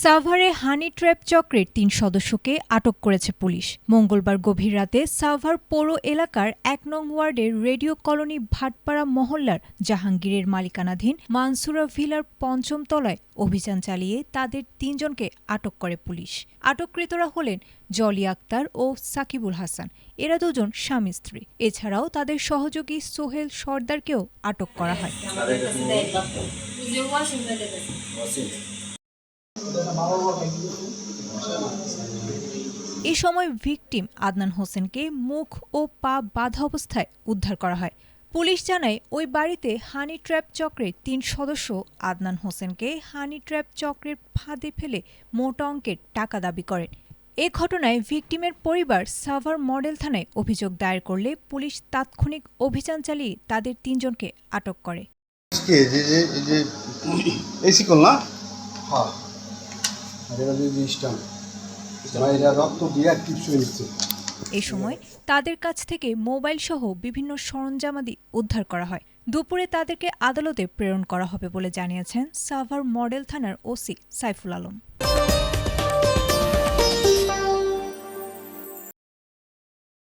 সাভারে হানি ট্র্যাপ চক্রের ৩ সদস্যকে আটক করেছে পুলিশ। মঙ্গলবার গভীর রাতে সাভার পৌর এলাকার ১ নং ওয়ার্ডের রেডিও কলোনি ভাটপাড়া মহল্লার জাহাঙ্গীরের মালিকানাধীন মানসুরা ভিলার ৫ম তলায় অভিযান চালিয়ে তাদের ৩ জনকে আটক করে পুলিশ। আটককৃতরা হলেন জলি আক্তার ও সাকিবুল হাসান। এরা দুজন স্বামী স্ত্রী। এছাড়াও তাদের সহযোগী সোহেল সর্দারকেও আটক করা হয়। এ সময় ভিকটিম আদনান হোসেনকে মুখ ও পা বাঁধা অবস্থায় উদ্ধার করা হয়। পুলিশ জানায় ওই বাড়িতে হানি ট্র্যাপ চক্রের ৩ সদস্য আদনান হোসেনকে হানি ট্র্যাপ চক্রের ফাঁদে ফেলে মোটা অঙ্কের টাকা দাবি করেন। এ ঘটনায় ভিকটিমের পরিবার সাভার মডেল থানায় অভিযোগ দায়ের করলে পুলিশ তাৎক্ষণিক অভিযান চালিয়ে তাদের ৩ জনকে আটক করে। এ সময় তাদের কাছ থেকে মোবাইল সহ বিভিন্ন সরঞ্জামাদি উদ্ধার করা হয়। দুপুরে তাদেরকে আদালতে প্রেরণ করা হবে বলে জানিয়েছেন সাভার মডেল থানার ওসি সাইফুল আলম।